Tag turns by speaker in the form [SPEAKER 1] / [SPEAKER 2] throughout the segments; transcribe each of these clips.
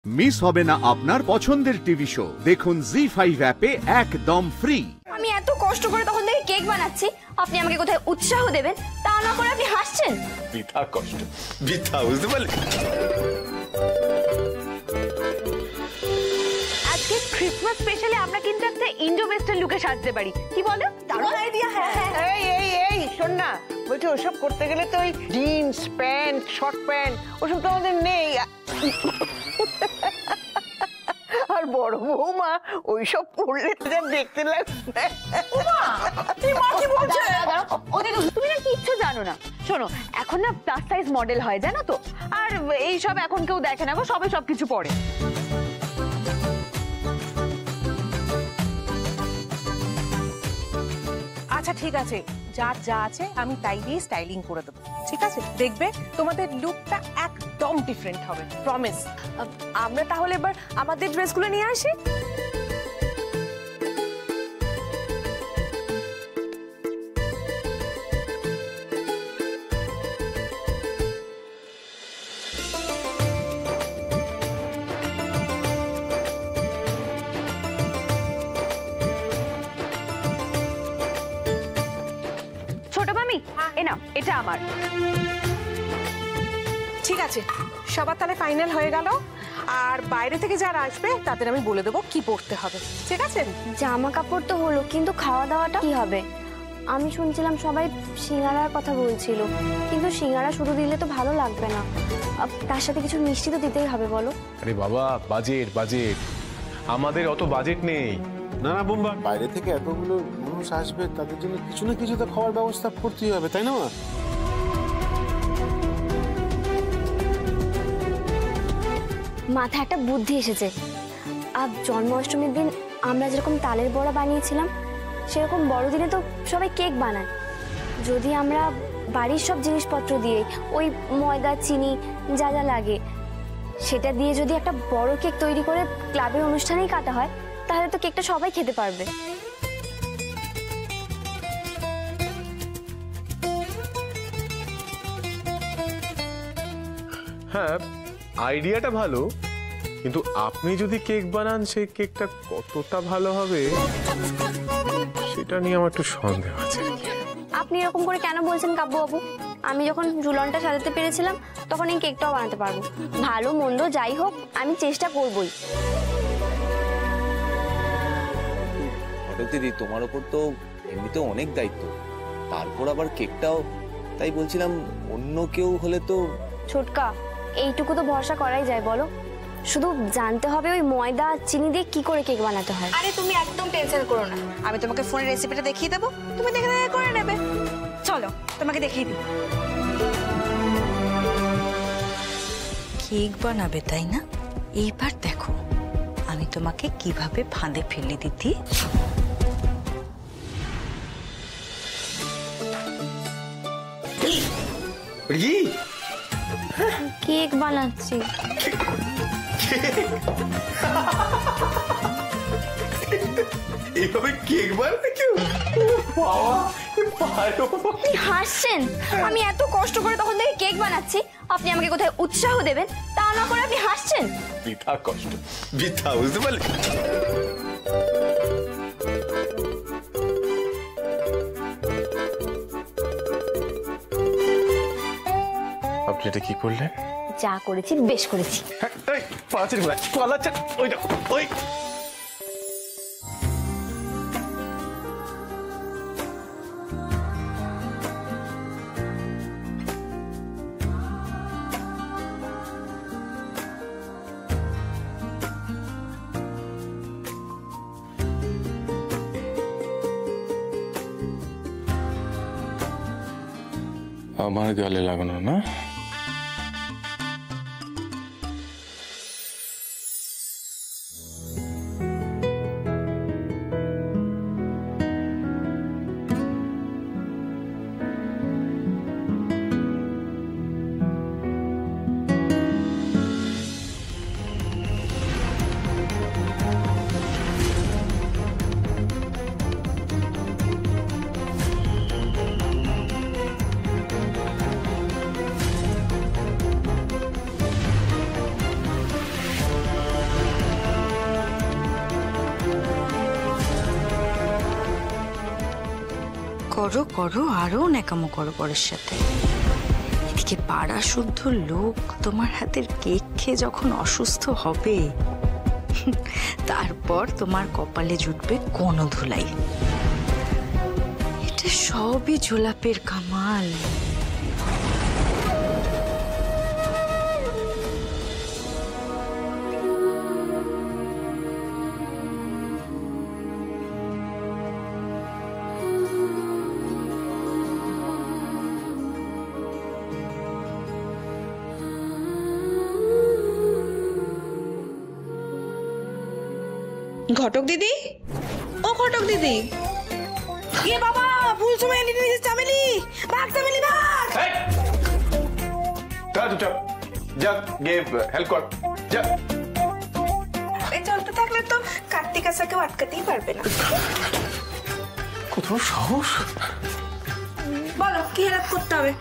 [SPEAKER 1] Miss হবে না আপনার পছন্দের টিভি শো দেখুন জি5 অ্যাপে একদম ফ্রি।
[SPEAKER 2] আমি এত কষ্ট করে তখন থেকে কেক বানাচ্ছি, আপনি আমাকে কোথায় উৎসাহ দেবেন তা না করে আপনি হাসছেন।
[SPEAKER 3] বৃথা কষ্ট, বৃথা, বুঝতে পারলি?
[SPEAKER 4] আজকে ক্রিসমাস স্পেশালে আমরা কিন্তু একটা ইন্ডো ওয়েস্টার্ন লুকে সাজতে পারি, কি বলো?
[SPEAKER 2] দারুণ আইডিয়া। হ্যাঁ
[SPEAKER 5] এই শোন না, বলছি ওসব করতে গেলে তো ওই জিন্স প্যান্ট শর্ট প্যান্ট ওসব তো আমাদের নেই। আর বড় বৌমা ওইসব পরলে যা দেখতে লাগবে।
[SPEAKER 4] তুমি না কিচ্ছু জানো না। শোনো, এখন না প্লাস সাইজ মডেল হয়, জানো তো? আর এইসব এখন কেউ দেখে না গো, সবাই সবকিছু পরে।
[SPEAKER 6] আচ্ছা ঠিক আছে, যার যা আছে আমি তাই দিয়ে স্টাইলিং করে দেবো, ঠিক আছে? দেখবে তোমাদের লুকটা একদম ডিফারেন্ট হবে, প্রমিস।
[SPEAKER 2] আমরা তাহলে এবার আমাদের ড্রেসগুলো নিয়ে আসি।
[SPEAKER 4] ছোট মামি, এ নাও, এটা আমার।
[SPEAKER 6] ঠিক আছে, সবার তাহলে ফাইনাল হয়ে গেল। আর বাইরে থেকে যারা আসবে তাদের আমি বলে দেবো কি পরতে হবে, ঠিক আছে?
[SPEAKER 2] জামা কাপড় তো হলো, কিন্তু খাওয়া দাওয়াটা কি হবে? আমি শুনছিলাম সবাই সিঙ্গারার কথা বলছিল, কিন্তু সিঙ্গারা শুধু দিলে তো ভালো লাগবে না, তার সাথে কিছু মিষ্টি তো দিতেই হবে, বলো?
[SPEAKER 3] আরে বাবা, বাজেট বাজেট, আমাদের অত বাজেট নেই।
[SPEAKER 7] না না বোম্বা, বাইরে থেকে এতগুলো মানুষ আসবে, তাদের জন্য কিছু না কিছু তো খাওয়ার ব্যবস্থা করতেই হবে, তাই না?
[SPEAKER 2] মাথায় একটা বুদ্ধি এসেছে। আর জন্মাষ্টমীর দিন আমরা যেরকম তালের বড়া বানিয়েছিলাম, সেরকম বড়দিনে তো সবাই কেক বানায়। যদি আমরা বাড়ির সব জিনিসপত্র দিয়ে, ওই ময়দা চিনি যা যা লাগে সেটা দিয়ে যদি একটা বড় কেক তৈরি করে ক্লাবের অনুষ্ঠানেই কাটা হয়, তাহলে তো কেকটা সবাই খেতে পারবে।
[SPEAKER 3] হ্যাঁ, আইডিয়াটা ভালো, কিন্তু আপনি যদি কেক বানান সেই কেকটা কতটা ভালো হবে সেটা নিয়ে আমার একটু সন্দেহ আছে।
[SPEAKER 2] আপনি এরকম করে কেন বলছেন কাব্যবাবু? আমি যখন ঝুলনটা সাজাতে পেরেছিলাম তখন এই কেকটাও বানাতে পারবো। ভালো মন্দ যাই হোক, আমি চেষ্টা করবই।
[SPEAKER 8] দিদি, তোমার ওপর তো এমনিতেও অনেক দায়িত্ব, তারপর আবার কেকটাও, তাই বলছিলাম অন্য কেউ হলে তো।
[SPEAKER 2] ছোটকা, এইটুকু তো ভরসা করাই যায়, বলো? শুধু জানতে হবে ওই ময়দা চিনি দিয়ে কি করে কেক বানাতে হয়।
[SPEAKER 9] আরে তুমি একদম টেনশন করো না, আমি তোমাকে ফোনে রেসিপিটা দেখিয়ে দেবো, তুমি দেখে দেখে করে নেবে। চলো তোমাকে দেখিয়ে দিই। কেক বানাবে তাই না? এইবার দেখো আমি তোমাকে কিভাবে ফাঁদে ফেলে দিতি।
[SPEAKER 2] কেক বানাচ্ছি।
[SPEAKER 3] এইভাবে কেক বানাতে কেউ?
[SPEAKER 2] আপনি হাসছেন? আমি এত কষ্ট করে তখন থেকে কেক বানাচ্ছি, আপনি আমাকে কোথায় উৎসাহ দেবেন তা না করে আপনি হাসছেন।
[SPEAKER 3] বৃথা কষ্ট, বৃথা, বুঝতে পারলি? আপনি এটা কি করলেন?
[SPEAKER 2] যা করেছি বেশ করেছি।
[SPEAKER 7] আমার গালে লাগানো না?
[SPEAKER 9] করো করো আরো ন্যাকামো করো পরের সাথে। এদিকে পাড়া শুদ্ধ লোক তোমার হাতের কেক খেয়ে যখন অসুস্থ হবে, তারপর তোমার কপালে জুটবে কোনো ধুলাই। এটা সবই জোলাপের কামাল।
[SPEAKER 6] ঘটক দিদি, ও ঘটক দিদি, এ বাবা ভুল সময় এনে নিয়েছে চামেলি, ভাগ চামেলি ভাগ।
[SPEAKER 3] যা গিয়ে হেল্প কর, যা।
[SPEAKER 6] এই চলতে থাকলে তো কার্তিক আসা কেউ আটকাতেই পারবে না।
[SPEAKER 3] কত সাহস!
[SPEAKER 6] বলো কি হেল্প করতে হবে?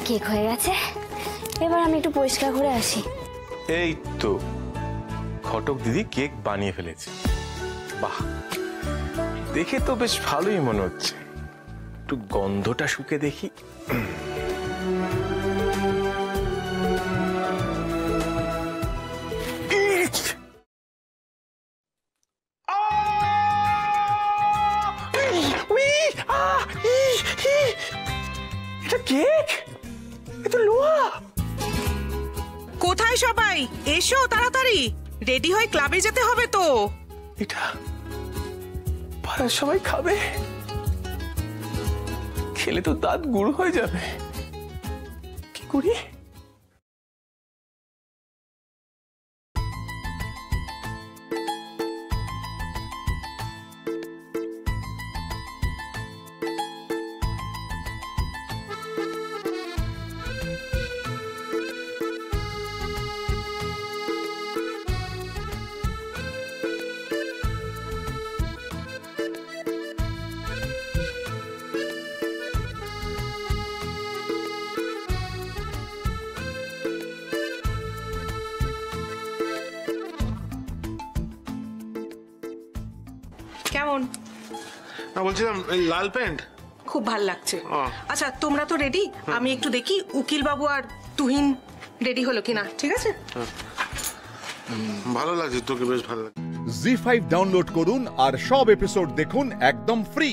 [SPEAKER 2] কেক হয়ে গেছে, এবার আমি একটু পরিষ্কার করে আসি।
[SPEAKER 3] এই তো ঘটক দিদি কেক বানিয়ে ফেলেছে। বাহ, দেখে তো বেশ ভালোই মনে হচ্ছে। একটু গন্ধটা শুকে দেখি। এটা কেক, এটা লোহা।
[SPEAKER 6] কোথায় সবাই? এসো তাড়াতাড়ি, রেডি হয়ে ক্লাবে যেতে হবে তো।
[SPEAKER 3] এটা পাড়ার সবাই খাবে, খেলে তো দাঁত গুঁড়ো হয়ে যাবে। কি করি?
[SPEAKER 6] কেমন?
[SPEAKER 7] না বলছিলাম এই লাল প্যান্ট
[SPEAKER 6] খুব ভাল লাগছে। আচ্ছা তোমরা তো রেডি, আমি একটু দেখি উকিল বাবু আর তুহিন রেডি হলো কিনা। ঠিক আছে,
[SPEAKER 7] ভালো লাগছে, তোকে বেশ ভালো লাগছে।
[SPEAKER 1] জি5 ডাউনলোড করুন আর সব এপিসোড দেখুন একদম ফ্রি।